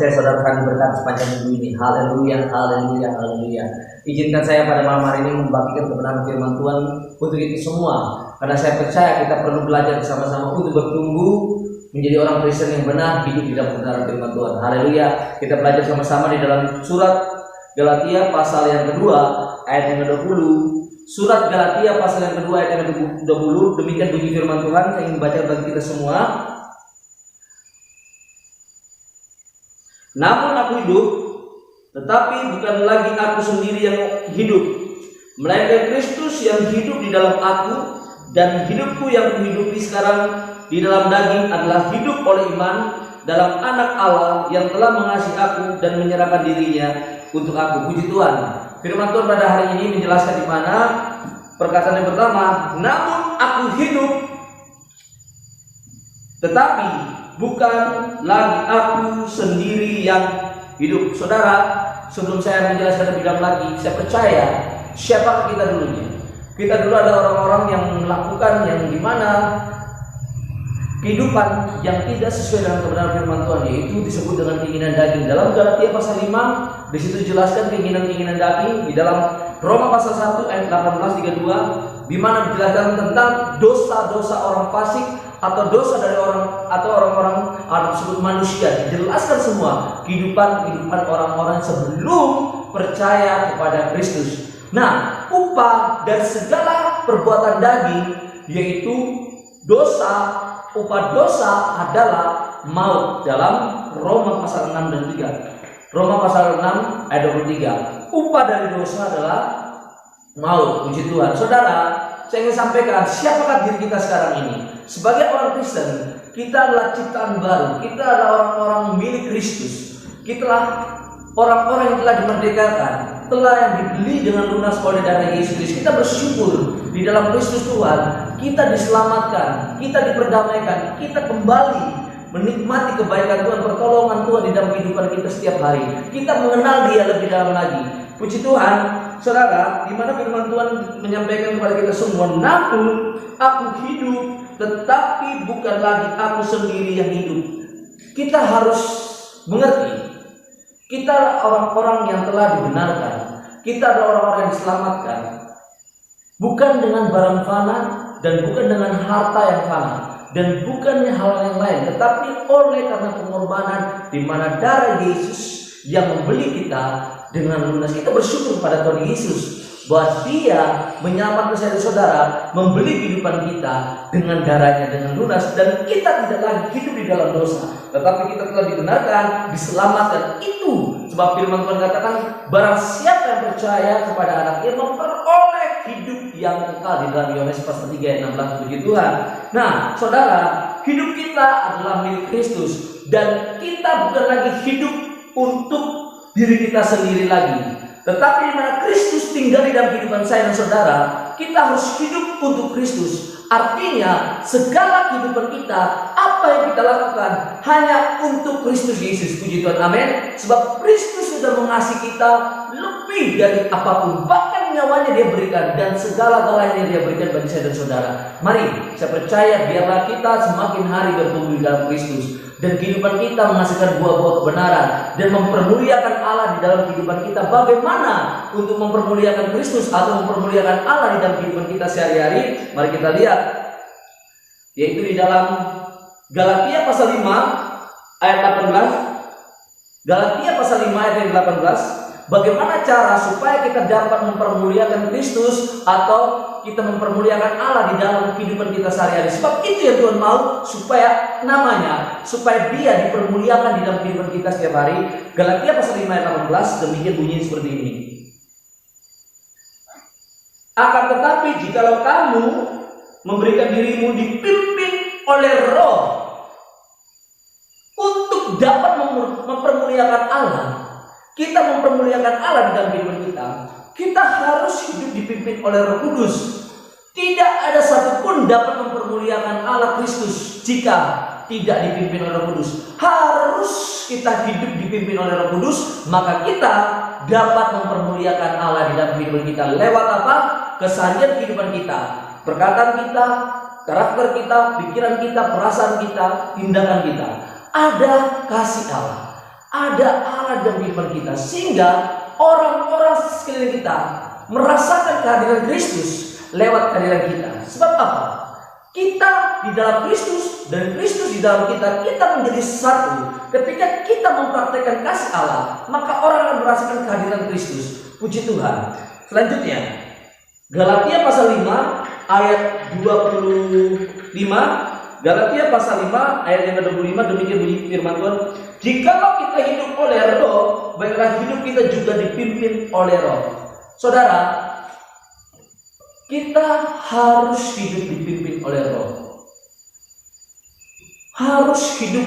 percaya saudara akan diberkati sepanjang minggu ini. Haleluya, haleluya, haleluya. Izinkan saya pada malam hari ini membagikan kebenaran firman Tuhan untuk kita semua. Karena saya percaya kita perlu belajar bersama-sama untuk bertumbuh menjadi orang Kristen yang benar, hidup di dalam kebenaran firman Tuhan. Haleluya. Kita belajar sama-sama di dalam surat Galatia pasal yang kedua ayat yang ke-20. Surat Galatia pasal yang kedua ayat yang ke-20. Demikian bunyi firman Tuhan. Saya ingin baca bagi kita semua. Namun aku hidup, tetapi bukan lagi aku sendiri yang hidup, melainkan Kristus yang hidup di dalam aku, dan hidupku yang kuhidupi sekarang di dalam daging adalah hidup oleh iman dalam Anak Allah yang telah mengasihi aku dan menyerahkan dirinya untuk aku. Puji Tuhan. Firman Tuhan pada hari ini menjelaskan di mana perkataan yang pertama, namun aku hidup, tetapi bukan lagi aku sendiri yang hidup. Saudara, sebelum saya menjelaskan lebih dalam lagi, saya percaya siapa kita dulunya. Kita dulu ada orang-orang yang melakukan yang dimana kehidupan yang tidak sesuai dengan kebenaran firman Tuhan, yaitu disebut dengan keinginan daging. Dalam Galatia pasal 5, di situ dijelaskan keinginan-keinginan daging. Di dalam Roma pasal 1 ayat 18-32, di mana dijelaskan tentang dosa-dosa orang fasik atau dosa dari orang-orang atau disebut manusia. Dijelaskan semua kehidupan orang-orang sebelum percaya kepada Kristus. Nah, upah dari segala perbuatan daging yaitu dosa. Upah dosa adalah maut dalam Roma pasal 6 dan 3. Roma pasal 6 ayat 23. Upah dari dosa adalah maut. Puji Tuhan. Saudara, saya ingin sampaikan siapakah diri kita sekarang ini. Sebagai orang Kristen, kita adalah ciptaan baru. Kita adalah orang-orang milik Kristus. Kita adalah orang-orang yang telah dimerdekakan, telah yang dibeli dengan lunas oleh darah Yesus Kristus. Kita bersyukur di dalam Kristus Tuhan. Kita diselamatkan, kita diperdamaikan, kita kembali menikmati kebaikan Tuhan, pertolongan Tuhan di dalam kehidupan kita setiap hari. Kita mengenal Dia lebih dalam lagi. Puji Tuhan, saudara, di mana firman Tuhan menyampaikan kepada kita semua, namun aku hidup, tetapi bukan lagi aku sendiri yang hidup. Kita harus mengerti, kita orang-orang yang telah dibenarkan, kita adalah orang-orang yang diselamatkan, bukan dengan barang fana, dan bukan dengan harta yang fana, dan bukannya hal yang lain, tetapi oleh karena pengorbanan di mana darah Yesus yang membeli kita dengan lunas. Kita bersyukur pada Tuhan Yesus bahwa Dia menyelamatkan saya dan saudara, membeli kehidupan kita dengan darahnya dengan lunas, dan kita tidak lagi hidup di dalam dosa, tetapi kita telah dibenarkan, diselamatkan. Itu sebab firman Tuhan katakan, barang siapa yang percaya kepada Anak-Nya memperoleh hidup yang kekal, di dalam Yohanes pasal 3 ayat 16. Puji Tuhan. Nah, saudara, hidup kita adalah milik Kristus, dan kita bukan lagi hidup untuk diri kita sendiri lagi, tetapi di mana Kristus tinggal di dalam kehidupan saya dan saudara, kita harus hidup untuk Kristus. Artinya segala kehidupan kita, apa yang kita lakukan hanya untuk Kristus Yesus. Puji Tuhan, amin. Sebab Kristus sudah mengasihi kita lebih dari apapun, bahkan nyawanya Dia berikan, dan segala-galanya Dia berikan bagi saya dan saudara. Mari, saya percaya biarlah kita semakin hari bertumbuh di dalam Kristus, dan kehidupan kita menghasilkan buah-buah kebenaran dan mempermuliakan Allah di dalam kehidupan kita. Bagaimana untuk mempermuliakan Kristus atau mempermuliakan Allah di dalam kehidupan kita sehari-hari? Mari kita lihat, yaitu di dalam Galatia pasal 5 ayat 18. Galatia pasal 5 ayat 18. Bagaimana cara supaya kita dapat mempermuliakan Kristus atau kita mempermuliakan Allah di dalam kehidupan kita sehari-hari? Sebab itu yang Tuhan mau, supaya Dia dipermuliakan di dalam kehidupan kita setiap hari. Galatia pasal 5 ayat 18, demikian bunyinya seperti ini. Akan tetapi jikalau kamu memberikan dirimu dipimpin oleh Roh untuk dapat mempermuliakan Allah, kita mempermuliakan Allah di dalam kehidupan kita, kita harus hidup dipimpin oleh Roh Kudus. Tidak ada satupun dapat mempermuliakan Allah Kristus jika tidak dipimpin oleh Roh Kudus. Harus kita hidup dipimpin oleh Roh Kudus, maka kita dapat mempermuliakan Allah di dalam kehidupan kita. Lewat apa? Keseharian kehidupan kita, perkataan kita, karakter kita, pikiran kita, perasaan kita, tindakan kita. Ada kasih Allah, Ada Allah dalam kehidupan kita, sehingga orang-orang sekeliling kita merasakan kehadiran Kristus lewat kehadiran kita. Sebab apa? Kita di dalam Kristus dan Kristus di dalam kita, kita menjadi satu. Ketika kita mempraktekkan kasih Allah, maka orang akan merasakan kehadiran Kristus. Puji Tuhan. Selanjutnya, Galatia pasal 5 ayat 25. Galatia pasal 5 ayat yang ke-25, demikian bunyi firman Tuhan. Jikalau kita hidup oleh Roh, baiklah hidup kita juga dipimpin oleh Roh. Saudara, kita harus hidup dipimpin oleh Roh. Harus hidup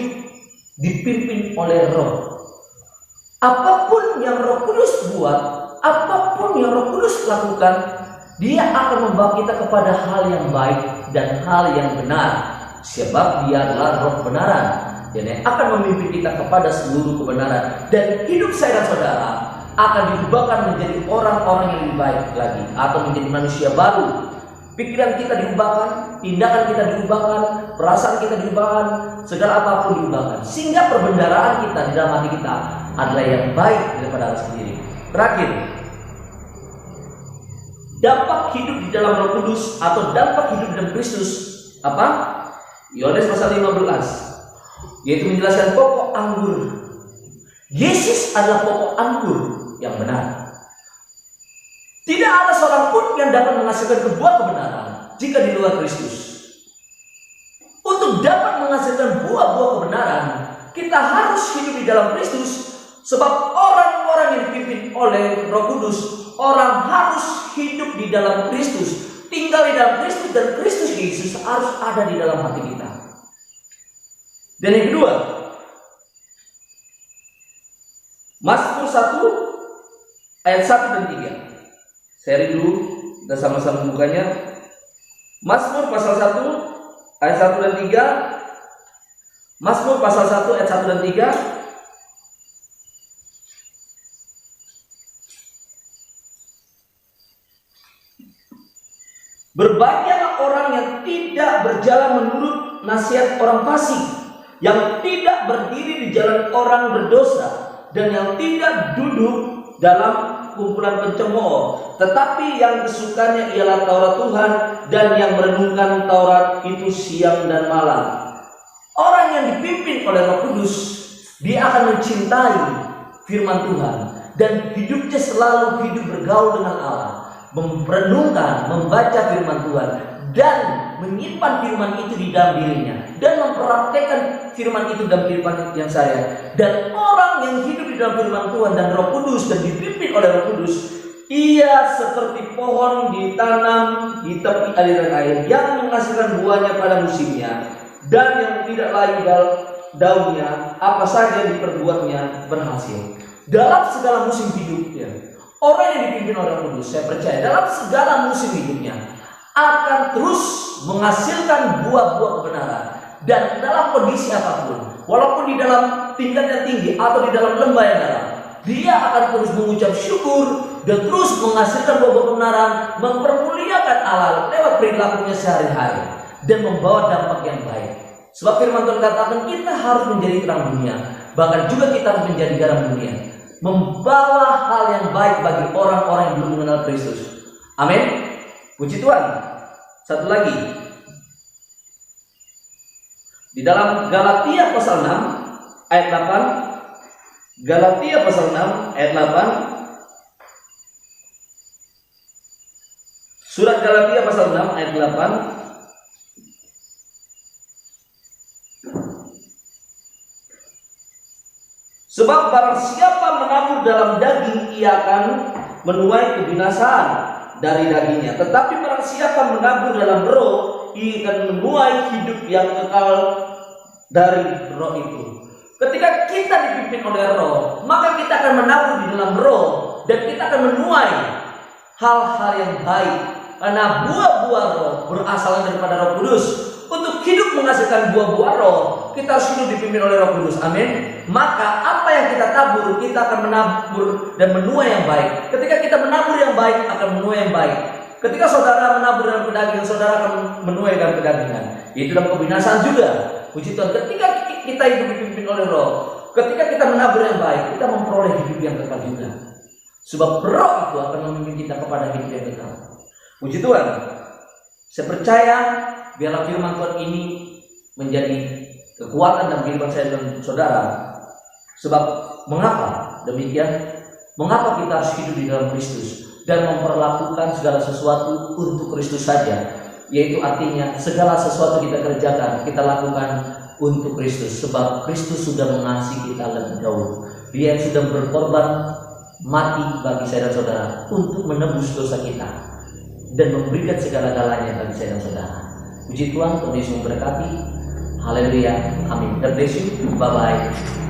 dipimpin oleh Roh. Apapun yang Roh Kudus buat, apapun yang Roh Kudus lakukan, Dia akan membawa kita kepada hal yang baik dan hal yang benar. Sebab Dia adalah Roh kebenaran, dan yang akan memimpin kita kepada seluruh kebenaran. Dan hidup saya dan saudara akan diubahkan menjadi orang-orang yang lebih baik lagi, atau menjadi manusia baru. Pikiran kita diubahkan, tindakan kita diubahkan, perasaan kita diubahkan, segala apapun diubahkan, sehingga perbendaharaan kita di dalam hati kita adalah yang baik daripada Allah sendiri. Terakhir, dampak hidup di dalam Roh Kudus atau dampak hidup dalam Kristus apa? Yohanes pasal 15, yaitu menjelaskan pokok anggur. Yesus adalah pokok anggur yang benar. Tidak ada seorang pun yang dapat menghasilkan sebuah kebenaran jika di luar Kristus. Untuk dapat menghasilkan buah-buah kebenaran, kita harus hidup di dalam Kristus. Sebab orang-orang yang dipimpin oleh Roh Kudus, orang harus hidup di dalam Kristus, tinggal di dalam Kristus, dan Kristus Yesus harus ada di dalam hati kita. Dan yang kedua, Mazmur 1 ayat 1 dan 3. Seri dulu, kita sama-sama bukanya. Mazmur pasal 1 ayat 1 dan 3. Mazmur pasal 1 ayat 1 dan 3. Berbahagialah orang yang tidak berjalan menurut nasihat orang fasik, yang tidak berdiri di jalan orang berdosa, dan yang tidak duduk dalam kumpulan pencemooh, tetapi yang kesukanya ialah Taurat Tuhan, dan yang merenungkan Taurat itu siang dan malam. Orang yang dipimpin oleh Roh Kudus, dia akan mencintai firman Tuhan, dan hidupnya selalu hidup bergaul dengan Allah, merenungkan, membaca firman Tuhan, dan menyimpan firman itu di dalam dirinya, dan mempraktekkan firman itu dalam kehidupan yang saya. Dan orang yang hidup di dalam firman Tuhan dan Roh Kudus dan dipimpin oleh Roh Kudus, ia seperti pohon ditanam di tepi aliran air yang menghasilkan buahnya pada musimnya, dan yang tidak layu daunnya, apa saja diperbuatnya berhasil. Dalam segala musim hidupnya, orang yang dipimpin oleh Roh Kudus, saya percaya dalam segala musim hidupnya akan terus menghasilkan buah-buah kebenaran. Dan dalam kondisi apapun, walaupun di dalam tingkat yang tinggi atau di dalam lembah yang dalam, dia akan terus mengucap syukur dan terus menghasilkan buah-buah kebenaran, mempermuliakan Allah lewat perilakunya sehari-hari, dan membawa dampak yang baik. Sebab firman Tuhan katakan kita harus menjadi terang dunia, bahkan juga kita harus menjadi garam dunia, membawa hal yang baik bagi orang-orang yang belum mengenal Kristus. Amin. Puji Tuhan. Satu lagi, di dalam Galatia pasal 6 ayat 8. Galatia pasal 6 ayat 8. Surat Galatia pasal 6 ayat 8. Sebab barang siapa menabur dalam daging, ia akan menuai kebinasaan dari dagingnya. Tetapi barang siapa menabur dalam Roh, ia akan menuai hidup yang kekal dari Roh itu. Ketika kita dipimpin oleh Roh, maka kita akan menabur di dalam Roh, dan kita akan menuai hal-hal yang baik. Karena buah-buah Roh berasal daripada Roh Kudus. Untuk hidup menghasilkan buah-buah Roh, kita harus hidup dipimpin oleh Roh Kudus. Amin. Maka apa yang kita tabur, kita akan menabur dan menuai yang baik. Ketika kita menabur yang baik, akan menuai yang baik. Ketika saudara menabur dalam kedagingan, saudara akan menuai dalam kedagingan. Itu dalam kebinasaan juga. Puji Tuhan. Ketika kita hidup dipimpin oleh Roh, ketika kita menabur yang baik, kita memperoleh hidup yang kekal juga. Sebab Roh itu akan memimpin kita kepada hidup yang kekal. Puji Tuhan. Saya percaya biarlah firman Tuhan ini menjadi kekuatan dalam kehidupan saya dan saudara. Sebab mengapa demikian? Mengapa kita harus hidup di dalam Kristus dan memperlakukan segala sesuatu untuk Kristus saja? Yaitu artinya segala sesuatu kita kerjakan, kita lakukan untuk Kristus. Sebab Kristus sudah mengasihi kita lebih dahulu. Dia yang sudah berkorban mati bagi saya dan saudara untuk menebus dosa kita dan memberikan segala-galanya bagi saya dan saudara. Puji Tuhan, Tuhan Yesus memberkati. Haleluya. Amin. God bless you. Bye bye.